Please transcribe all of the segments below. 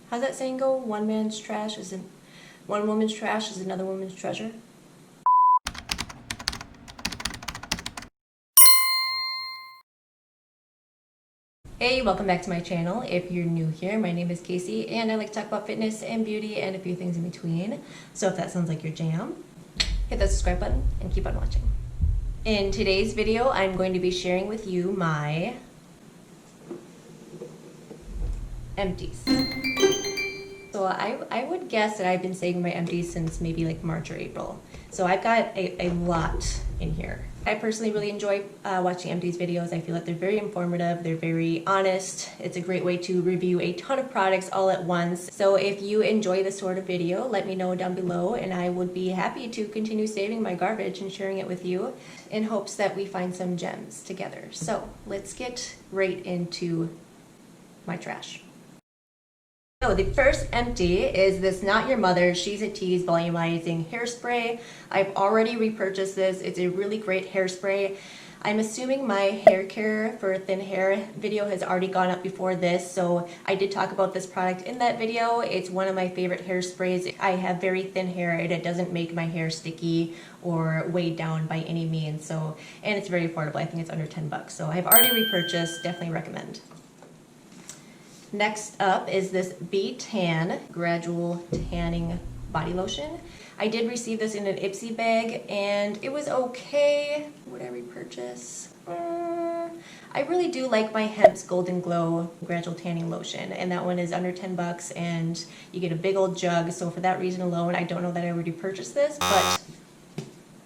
How's that saying go? One woman's trash is another woman's treasure. Hey, welcome back to my channel. If you're new here, my name is Casey and I like to talk about fitness and beauty and a few things in between. So if that sounds like your jam, hit that subscribe button and keep on watching. In today's video, I'm going to be sharing with you my empties. So I would guess that I've been saving my empties since maybe like March or April. So I've got a lot in here. I personally really enjoy watching empties videos. I feel like they're very informative, they're very honest. It's a great way to review a ton of products all at once. So if you enjoy this sort of video, let me know down below and I would be happy to continue saving my garbage and sharing it with you in hopes that we find some gems together. So let's get right into my trash. So the first empty is this Not Your Mother She's a Teased Volumizing Hairspray. I've already repurchased this. It's a really great hairspray. I'm assuming my hair care for thin hair video has already gone up before this, so I did talk about this product in that video. It's one of my favorite hairsprays. I have very thin hair and it doesn't make my hair sticky or weighed down by any means. And it's very affordable. I think it's under 10 bucks. So I've already repurchased, definitely recommend. Next up is this Tan Gradual Tanning Body Lotion. I did receive this in an Ipsy bag and it was okay. Would I repurchase? I really do like my Hemp's Golden Glow Gradual Tanning Lotion, and that one is under 10 bucks and you get a big old jug. So for that reason alone, I don't know that I would repurchase this, but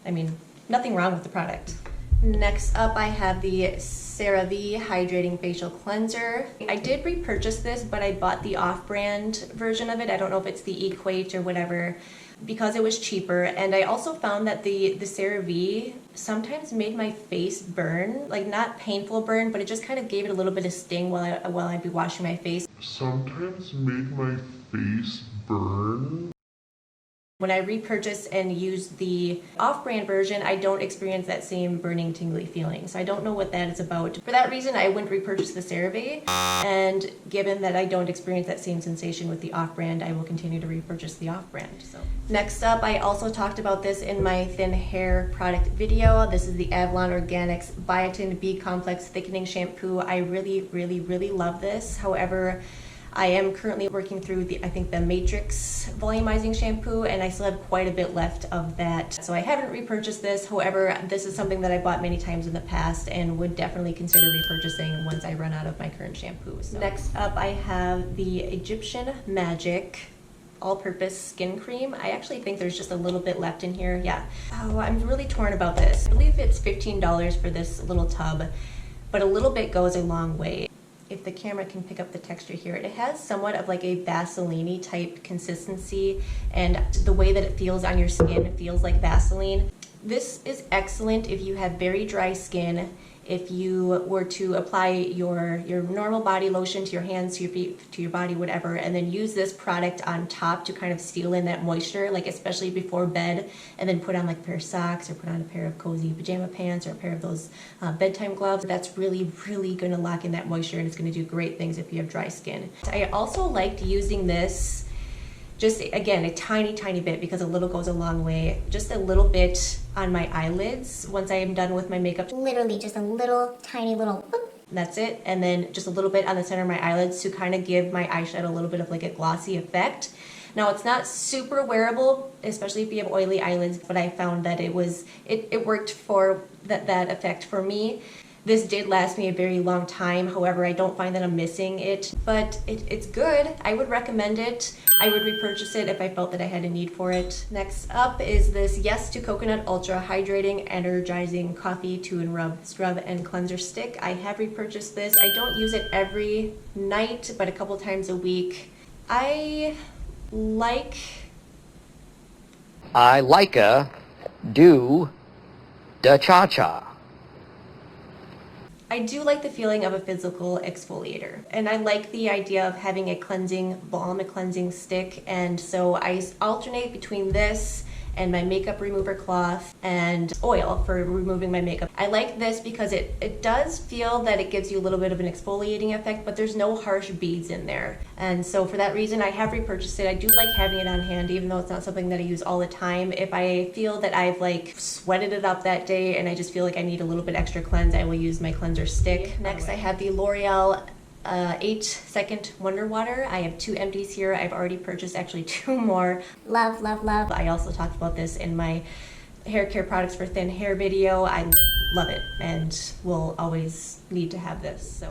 I mean, nothing wrong with the product. Next up, I have the Cerave Hydrating Facial Cleanser. I did repurchase this, but I bought the off-brand version of it. I don't know if it's the Equate or whatever, because it was cheaper. And I also found that the Cerave sometimes made my face burn, like not painful burn, but it just kind of gave it a little bit of sting while I'd be washing my face. Sometimes made my face burn. When I repurchase and use the off-brand version, I don't experience that same burning, tingly feeling. So I don't know what that is about. For that reason, I wouldn't repurchase the Cerave. And given that I don't experience that same sensation with the off-brand, I will continue to repurchase the off-brand. So next up, I also talked about this in my thin hair product video. This is the Avalon Organics Biotin B Complex Thickening Shampoo. I really love this. However, I am currently working through the Matrix Volumizing shampoo, and I still have quite a bit left of that. So I haven't repurchased this. However, this is something that I bought many times in the past and would definitely consider repurchasing once I run out of my current shampoo. So next up, I have the Egyptian Magic all-purpose skin cream. I actually think there's just a little bit left in here. Yeah. Oh, I'm really torn about this. I believe it's $15 for this little tub, but a little bit goes a long way. If the camera can pick up the texture here, it has somewhat of like a Vaseline-y type consistency, and the way that it feels on your skin feels like Vaseline. This is excellent if you have very dry skin. If you were to apply your normal body lotion to your hands, to your feet, to your body, whatever, and then use this product on top to kind of seal in that moisture, like especially before bed, and then put on like a pair of socks or put on a pair of cozy pajama pants or a pair of those bedtime gloves, that's really going to lock in that moisture, and it's going to do great things if you have dry skin. I also liked using this just, again, a tiny bit, because a little goes a long way. Just a little bit on my eyelids once I am done with my makeup. Literally just a little, tiny little boop. That's it. And then just a little bit on the center of my eyelids to kind of give my eyeshadow a little bit of like a glossy effect. Now, it's not super wearable, especially if you have oily eyelids, but I found that it worked for that effect for me. This did last me a very long time. However, I don't find that I'm missing it, but it's good. I would recommend it. I would repurchase it if I felt that I had a need for it. Next up is this Yes to Coconut Ultra Hydrating Energizing Coffee to and Rub Scrub and Cleanser Stick. I have repurchased this. I don't use it every night, but a couple times a week. I like a do da cha-cha. I do like the feeling of a physical exfoliator, and I like the idea of having a cleansing balm, a cleansing stick, and so I alternate between this and my makeup remover cloth and oil for removing my makeup. I like this because it does feel that it gives you a little bit of an exfoliating effect, but there's no harsh beads in there. And so for that reason, I have repurchased it. I do like having it on hand, even though it's not something that I use all the time. If I feel that I've like sweated it up that day and I just feel like I need a little bit extra cleanse, I will use my cleanser stick. Next, I have the L'Oreal 8-second Wonder Water. I have 2 empties here. I've already purchased actually 2 more. Love, love, love. I also talked about this in my hair care products for thin hair video. I love it and will always need to have this. So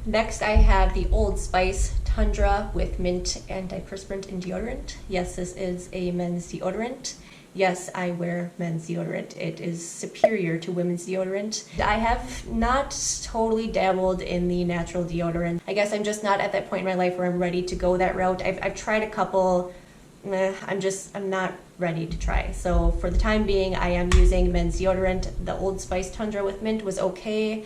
next, I have the Old Spice Tundra with mint, antiperspirant, and deodorant. Yes, this is a men's deodorant. Yes, I wear men's deodorant. It is superior to women's deodorant. I have not totally dabbled in the natural deodorant. I guess I'm just not at that point in my life where I'm ready to go that route. I've tried a couple. I'm not ready to try. So for the time being, I am using men's deodorant. The Old Spice Tundra with mint was okay.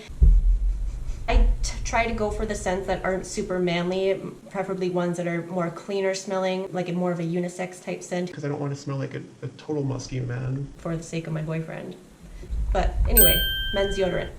I try to go for the scents that aren't super manly, preferably ones that are more cleaner smelling, like more of a unisex type scent. Because I don't want to smell like a total musky man. For the sake of my boyfriend. But anyway, men's deodorant.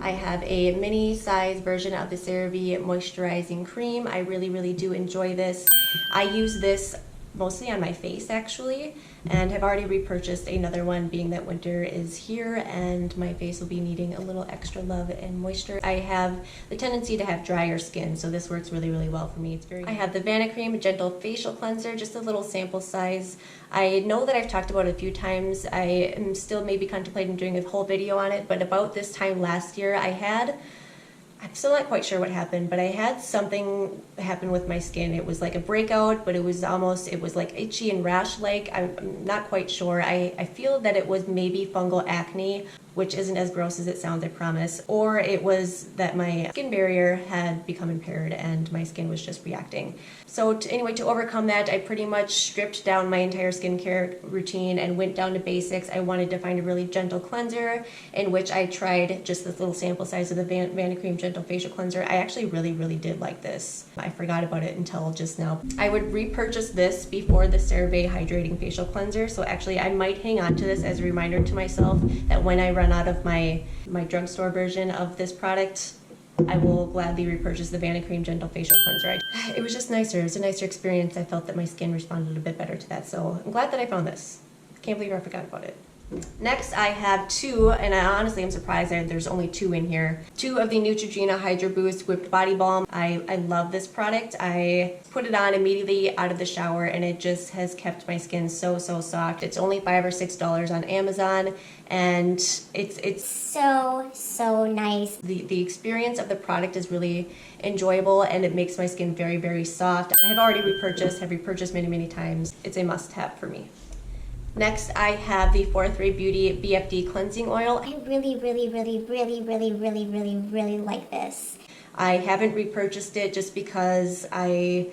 I have a mini size version of the Cerave Moisturizing Cream. I really, really do enjoy this. I use this mostly on my face actually, and have already repurchased another one, being that winter is here and my face will be needing a little extra love and moisture. I have the tendency to have drier skin, so this works really, really well for me. It's very. I have the Vanity Cream Gentle Facial Cleanser, just a little sample size. I know that I've talked about it a few times. I am still maybe contemplating doing a whole video on it, but about this time last year I'm still not quite sure what happened, but I had something happen with my skin. It was like a breakout, but it was like itchy and rash-like. I'm not quite sure. I feel that it was maybe fungal acne, which isn't as gross as it sounds, I promise. Or it was that my skin barrier had become impaired and my skin was just reacting. So anyway, to overcome that, I pretty much stripped down my entire skincare routine and went down to basics. I wanted to find a really gentle cleanser, in which I tried just this little sample size of the Vanity Cream Gentle Facial Cleanser. I actually really, really did like this. I forgot about it until just now. I would repurchase this before the Cerave Hydrating Facial Cleanser, so actually I might hang on to this as a reminder to myself that when I run out of my drugstore version of this product, I will gladly repurchase the Vanity Cream Gentle Facial Cleanser. It was just nicer. It was a nicer experience. I felt that my skin responded a bit better to that, so I'm glad that I found this. Can't believe I forgot about it. Next, I have 2, and I honestly am surprised that there's only 2 in here. 2 of the Neutrogena Hydro Boost Whipped Body Balm. I love this product. I put it on immediately out of the shower, and it just has kept my skin so, so soft. It's only $5 or $6 on Amazon, and it's So nice. the experience of the product is really enjoyable, and it makes my skin very, very soft. I have already have repurchased many, many times. It's a must-have for me. Next, I have the 4th-Ray Beauty BFD Cleansing Oil. I really, really, really, really, really, really, really, really like this. I haven't repurchased it just because I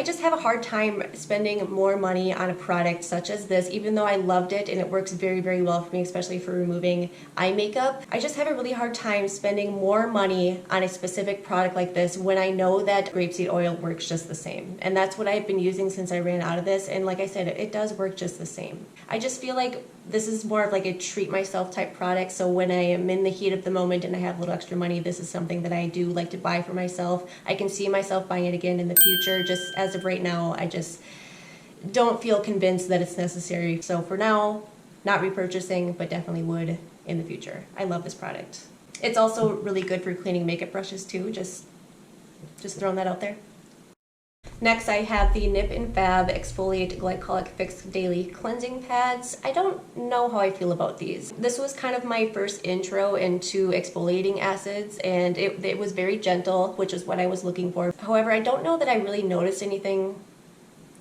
just have a hard time spending more money on a product such as this, even though I loved it and it works very, very well for me, especially for removing eye makeup. I just have a really hard time spending more money on a specific product like this when I know that grapeseed oil works just the same. And that's what I've been using since I ran out of this. And like I said, it does work just the same. I just feel like this is more of like a treat myself type product. So when I am in the heat of the moment and I have a little extra money, this is something that I do like to buy for myself. I can see myself buying it again in the future. Just as of right now, I just don't feel convinced that it's necessary. So for now, not repurchasing, but definitely would in the future. I love this product. It's also really good for cleaning makeup brushes too. Just throwing that out there. Next, I have the Nip and Fab Exfoliate Glycolic Fix Daily Cleansing Pads. I don't know how I feel about these. This was kind of my first intro into exfoliating acids, and it was very gentle, which is what I was looking for. However, I don't know that I really noticed anything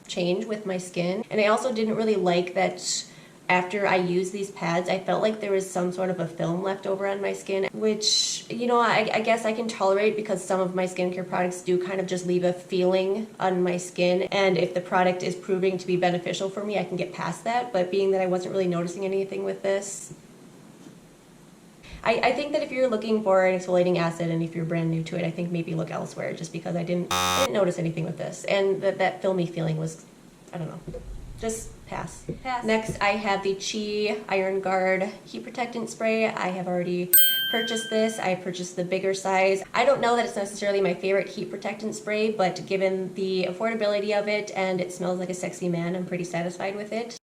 change with my skin, and I also didn't really like that after I used these pads, I felt like there was some sort of a film left over on my skin, which, you know, I guess I can tolerate because some of my skincare products do kind of just leave a feeling on my skin. And if the product is proving to be beneficial for me, I can get past that. But being that I wasn't really noticing anything with this, I think that if you're looking for an exfoliating acid and if you're brand new to it, I think maybe look elsewhere, just because I didn't notice anything with this. And that filmy feeling was, I don't know. Just pass. Next, I have the Chi Iron Guard Heat Protectant Spray. I have already purchased this. I purchased the bigger size. I don't know that it's necessarily my favorite heat protectant spray, but given the affordability of it and it smells like a sexy man, I'm pretty satisfied with it.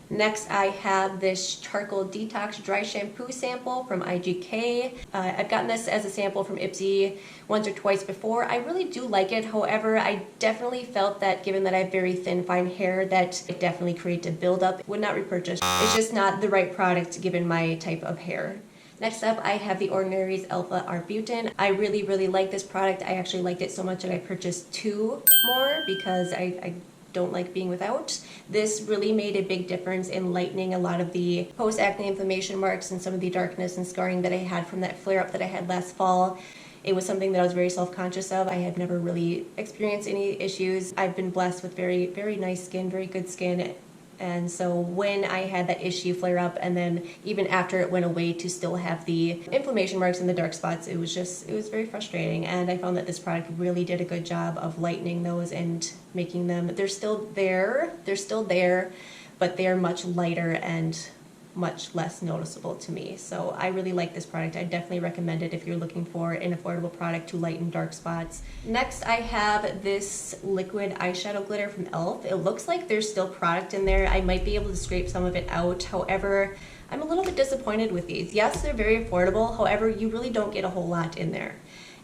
Next, I have this Charcoal Detox Dry Shampoo sample from IGK. I've gotten this as a sample from Ipsy once or twice before. I really do like it. However, I definitely felt that given that I have very thin, fine hair, that it definitely creates a buildup. Would not repurchase. It's just not the right product given my type of hair. Next up, I have the Ordinary's Alpha Arbutin. I really, really like this product. I actually liked it so much that I purchased 2 more because I don't like being without. This really made a big difference in lightening a lot of the post-acne inflammation marks and some of the darkness and scarring that I had from that flare-up that I had last fall. It was something that I was very self-conscious of. I had never really experienced any issues. I've been blessed with very, very nice skin, very good skin. And so when I had that issue flare up and then even after it went away to still have the inflammation marks and the dark spots, it was very frustrating. And I found that this product really did a good job of lightening those and making them, they're still there, but they're much lighter and much less noticeable to me. So I really like this product. I definitely recommend it if you're looking for an affordable product to lighten dark spots. Next, I have this liquid eyeshadow glitter from e.l.f. It looks like there's still product in there. I might be able to scrape some of it out. However, I'm a little bit disappointed with these. Yes, they're very affordable. However, you really don't get a whole lot in there.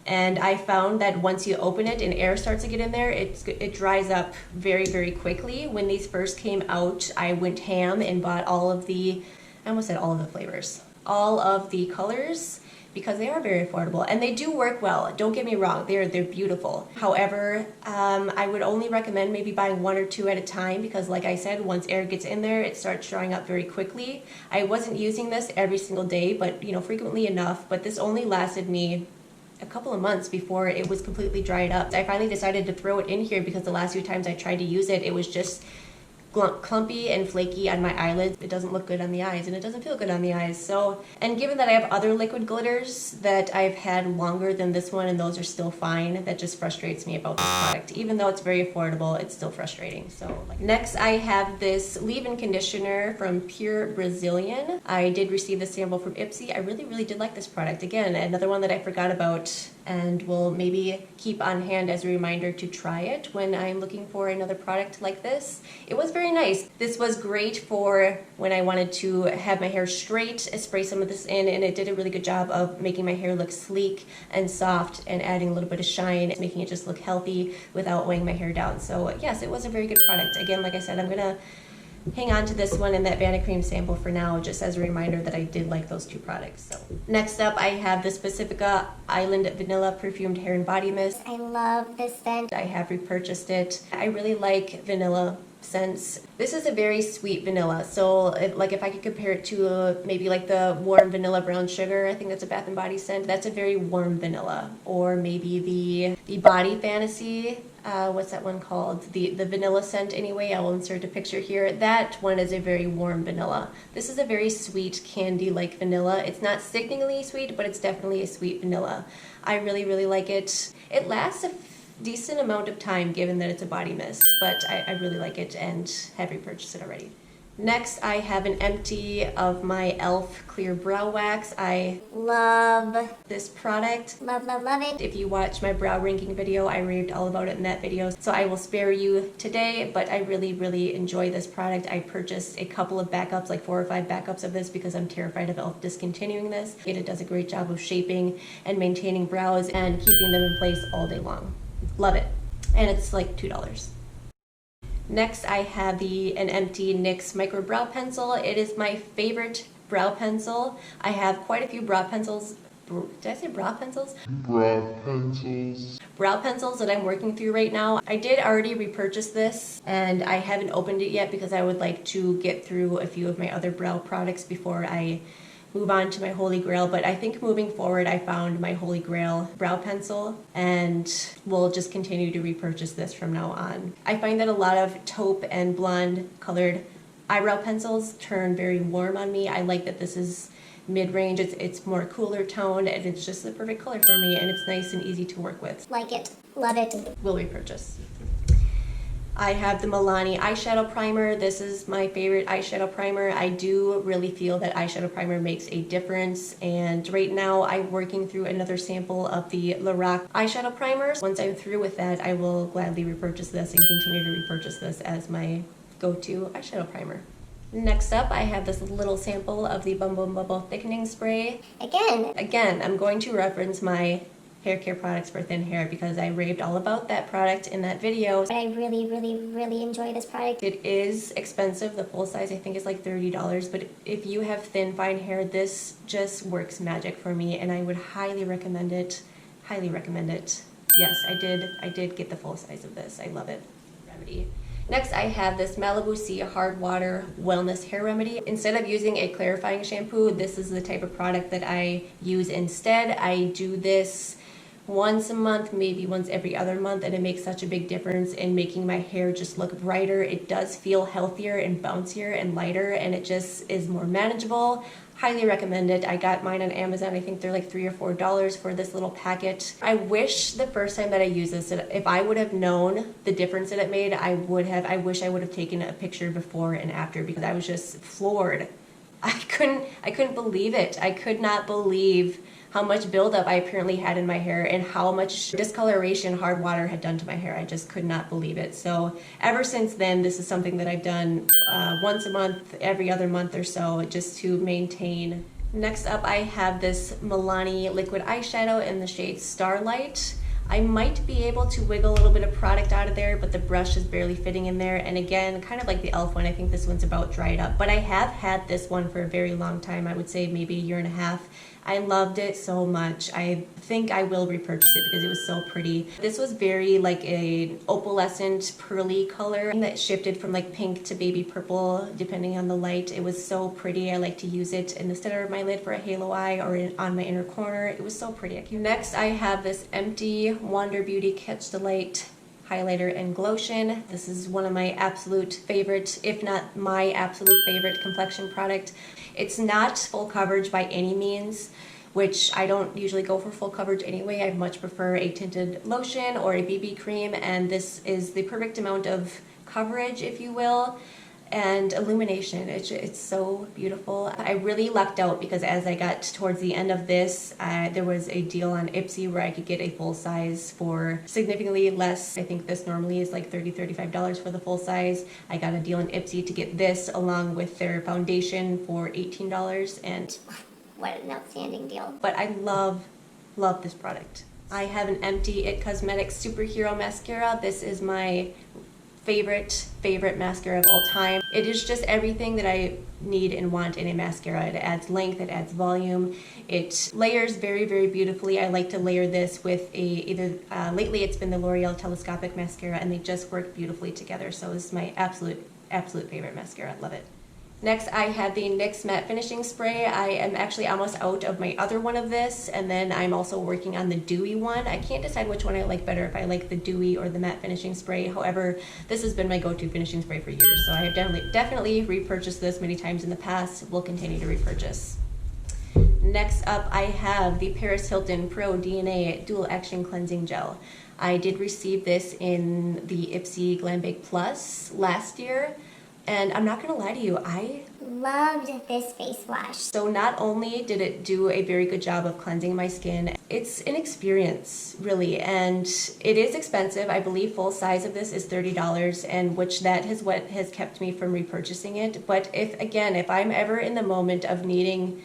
And I found that once you open it and air starts to get in there, it dries up very, very quickly. When these first came out, I went ham and bought all of the, I almost said all of the flavors, all of the colors, because they are very affordable and they do work well. Don't get me wrong, they're beautiful. However, I would only recommend maybe buying 1 or 2 at a time because like I said, once air gets in there, it starts drying up very quickly. I wasn't using this every single day, but frequently enough, but this only lasted me a couple of months before it was completely dried up. I finally decided to throw it in here because the last few times I tried to use it, it was just clumpy and flaky on my eyelids. It doesn't look good on the eyes and it doesn't feel good on the eyes. So, and given that I have other liquid glitters that I've had longer than this one and those are still fine, that just frustrates me about this product. Even though it's very affordable, it's still frustrating. So next I have this leave-in conditioner from Pure Brazilian. I did receive the sample from Ipsy. I really, really did like this product. Again, another one that I forgot about and will maybe keep on hand as a reminder to try it when I'm looking for another product like this. It was very nice. This was great for when I wanted to have my hair straight, spray some of this in, and it did a really good job of making my hair look sleek and soft and adding a little bit of shine, making it just look healthy without weighing my hair down. So yes, it was a very good product. Again, like I said, I'm gonna hang on to this one and that Vanity cream sample for now, just as a reminder that I did like those 2 products. So next up, I have the Specifica Island Vanilla Perfumed Hair and Body Mist. I love this scent. I have repurchased it. I really like vanilla scents. This is a very sweet vanilla. So like if I could compare it to maybe like the warm vanilla brown sugar, I think that's a Bath and Body scent. That's a very warm vanilla. Or maybe the Body Fantasy, what's that one called? The vanilla scent anyway. I will insert a picture here. That one is a very warm vanilla. This is a very sweet candy-like vanilla. It's not sickeningly sweet, but it's definitely a sweet vanilla. I really, really like it. It lasts a decent amount of time given that it's a body mist, but I really like it and have repurchased it already. Next, I have an empty of my e.l.f. Clear Brow Wax. I Love this product. Love, love, love it. If you watch my brow ranking video, I raved all about it in that video, so I will spare you today, but I really, really enjoy this product. I purchased a couple of backups, like 4 or 5 backups of this because I'm terrified of e.l.f. discontinuing this. It does a great job of shaping and maintaining brows and keeping them in place all day long. Love it. And it's like $2. Next, I have an empty NYX Micro Brow Pencil. It is my favorite brow pencil. I have quite a few brow pencils. Did I say brow pencils? Brow pencils. Brow pencils that I'm working through right now. I did already repurchase this and I haven't opened it yet because I would like to get through a few of my other brow products before I move on to my holy grail, but I think moving forward I found my holy grail brow pencil and will just continue to repurchase this from now on. I find that a lot of taupe and blonde colored eyebrow pencils turn very warm on me. I like that this is mid-range, it's more cooler toned and it's just the perfect color for me and it's nice and easy to work with. Like it. Love it. Will repurchase. I have the Milani eyeshadow primer. This is my favorite eyeshadow primer. I do really feel that eyeshadow primer makes a difference, and right now I'm working through another sample of the Lorac eyeshadow primers. Once I'm through with that, I will gladly repurchase this and continue to repurchase this as my go-to eyeshadow primer. Next up, I have this little sample of the Bumble Thickening Spray. Again, I'm going to reference my hair care products for thin hair because I raved all about that product in that video. But I really, really, really enjoy this product. It is expensive. The full size I think is like $30, but if you have thin, fine hair, this just works magic for me, and I would highly recommend it. Highly recommend it. Yes, I did get the full size of this. I love it. Remedy. Next, I have this Malibu Sea Hard Water Wellness Hair Remedy. Instead of using a clarifying shampoo, this is the type of product that I use instead. I do this once a month, maybe once every other month, and it makes such a big difference in making my hair just look brighter. It does feel healthier and bouncier and lighter, and it just is more manageable. Highly recommend it. I got mine on Amazon. I think they're like $3 or $4 for this little packet. I wish the first time that I used this, if I would have known the difference that it made, I wish I would have taken a picture before and after, because I was just floored. I couldn't believe it. I could not believe how much buildup I apparently had in my hair and how much discoloration hard water had done to my hair. I just could not believe it. So ever since then, this is something that I've done once a month, every other month or so, just to maintain. Next up, I have this Milani liquid eyeshadow in the shade Starlight. I might be able to wiggle a little bit of product out of there, but the brush is barely fitting in there. And again, kind of like the e.l.f. one, I think this one's about dried up. But I have had this one for a very long time. I would say maybe a year and a half. I loved it so much. I think I will repurchase it because it was so pretty. This was very like a opalescent pearly color that shifted from like pink to baby purple depending on the light. It was so pretty. I like to use it in the center of my lid for a halo eye or on my inner corner. It was so pretty. Next, I have this Empty Wander Beauty Catch the Light highlighter and glotion. This is one of my absolute favorite, if not my absolute favorite complexion product. It's not full coverage by any means, which I don't usually go for full coverage anyway. I much prefer a tinted lotion or a BB cream, and this is the perfect amount of coverage, if you will, and illumination. It's so beautiful. I really lucked out because as I got towards the end of this, there was a deal on Ipsy where I could get a full size for significantly less. I think this normally is like $30, $35 for the full size. I got a deal on Ipsy to get this along with their foundation for $18, and What an outstanding deal. but I love this product. I have an Empty It Cosmetics Superhero Mascara. This is my favorite mascara of all time. It is just everything that I need and want in a mascara. It adds length, it adds volume, it layers very, very beautifully. I like to layer this with lately it's been the L'Oreal Telescopic Mascara, and they just work beautifully together. So this is my absolute favorite mascara. Love it. Next, I have the NYX Matte Finishing Spray. I am actually almost out of my other one of this, and then I'm also working on the dewy one. I can't decide which one I like better, if I like the dewy or the matte finishing spray. However, this has been my go-to finishing spray for years, so I have definitely repurchased this many times in the past. Will continue to repurchase. Next up, I have the Paris Hilton Pro DNA Dual Action Cleansing Gel. I did receive this in the Ipsy Glam Bake Plus last year. And I'm not gonna lie to you, I Loved this face wash. So not only did it do a very good job of cleansing my skin, it's an experience, really, and it is expensive. I believe full size of this is $30, and which that is what has kept me from repurchasing it. But if I'm ever in the moment of needing,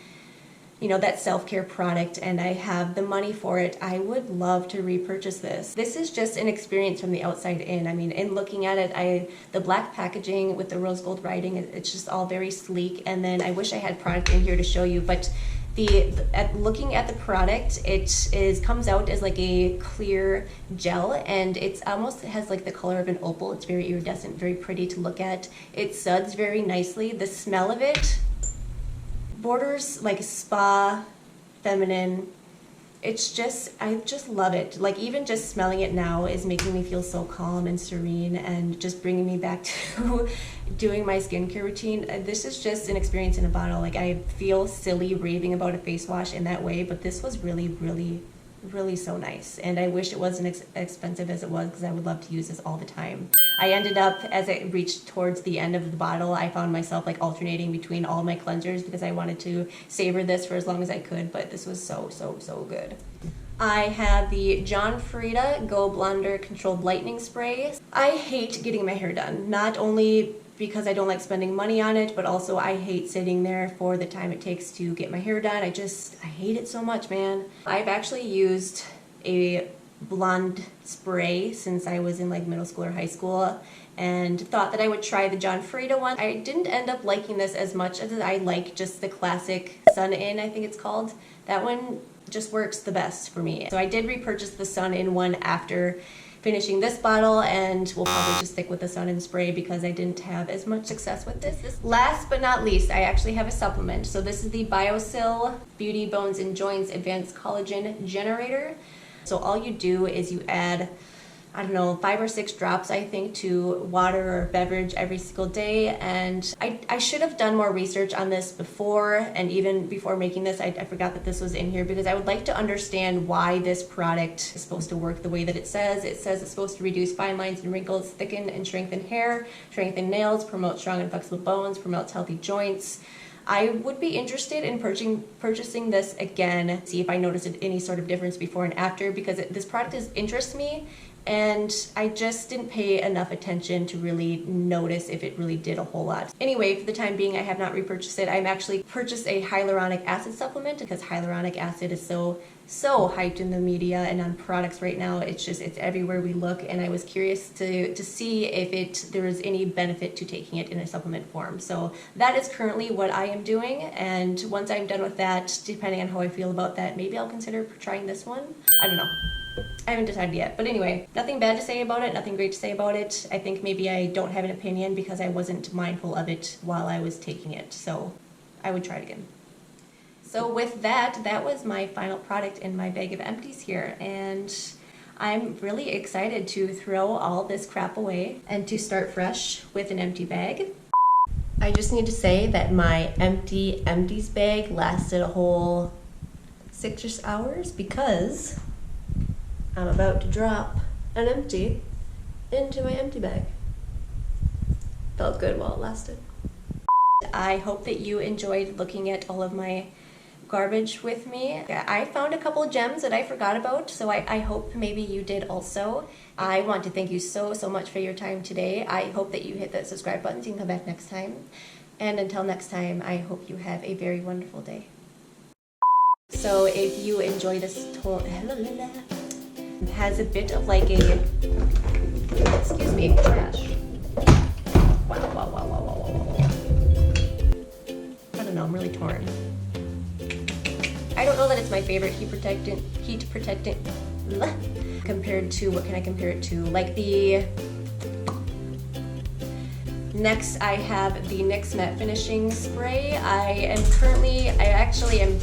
that self-care product and I have the money for it, I would love to repurchase this. This is just an experience from the outside in. I mean, in looking at it, the black packaging with the rose gold writing, it's just all very sleek. And then I wish I had product in here to show you, but looking at the product, it comes out as like a clear gel, and it almost has like the color of an opal. It's very iridescent, very pretty to look at. It suds very nicely. The smell of it borders like spa, feminine. I just love it. Like, even just smelling it now is making me feel so calm and serene and just bringing me back to doing my skincare routine. This is just an experience in a bottle. Like, I feel silly raving about a face wash in that way, but this was really, really, really so nice. And I wish it wasn't as expensive as it was because I would love to use this all the time. I ended up, as it reached towards the end of the bottle, I found myself like alternating between all my cleansers because I wanted to savor this for as long as I could, but this was so, so, so good. I have the John Frieda Go Blonder Controlled Lightening Spray. I hate getting my hair done, not only because I don't like spending money on it, but also I hate sitting there for the time it takes to get my hair done. I hate it so much, man. I've actually used a blonde spray since I was in like middle school or high school and thought that I would try the John Frieda one. I didn't end up liking this as much as I like just the classic Sun In, I think it's called. That one just works the best for me. So I did repurchase the Sun In one after finishing this bottle, and we'll probably just stick with the Sun In spray because I didn't have as much success with this. Last but not least, I actually have a supplement. So this is the BioSil Beauty Bones and Joints Advanced Collagen Generator. So all you do is you add, I don't know, 5 or 6 drops, I think, to water or beverage every single day. And I should have done more research on this before, and even before making this, I forgot that this was in here because I would like to understand why this product is supposed to work the way that it says. It says it's supposed to reduce fine lines and wrinkles, thicken and strengthen hair, strengthen nails, promote strong and flexible bones, promotes healthy joints. I would be interested in purchasing this again, see if I noticed any sort of difference before and after, because this product interests me, and I just didn't pay enough attention to really notice if it really did a whole lot. Anyway, for the time being, I have not repurchased it. I'm actually purchased a hyaluronic acid supplement because hyaluronic acid is so hyped in the media and on products right now. It's everywhere we look, and I was curious to see if there was any benefit to taking it in a supplement form. So that is currently what I am doing, and once I'm done with that, depending on how I feel about that, maybe I'll consider trying this one. I don't know. I haven't decided yet. But anyway, nothing bad to say about it, nothing great to say about it. I think maybe I don't have an opinion because I wasn't mindful of it while I was taking it. So I would try it again. So with that was my final product in my bag of empties here. And I'm really excited to throw all this crap away and to start fresh with an empty bag. I just need to say that my empties bag lasted a whole 6 hours because I'm about to drop an empty into my empty bag. Felt good while it lasted. I hope that you enjoyed looking at all of my garbage with me. I found a couple gems that I forgot about, so I hope maybe you did also. I want to thank you so much for your time today. I hope that you hit that subscribe button so you can come back next time. And until next time, I hope you have a very wonderful day. So if you enjoy this it has a bit of like a, excuse me, trash. Wow. I don't know, I'm really torn. I don't know that it's my favorite heat protectant compared to, what can I compare it to? Like next I have the NYX Matte Finishing Spray. I actually am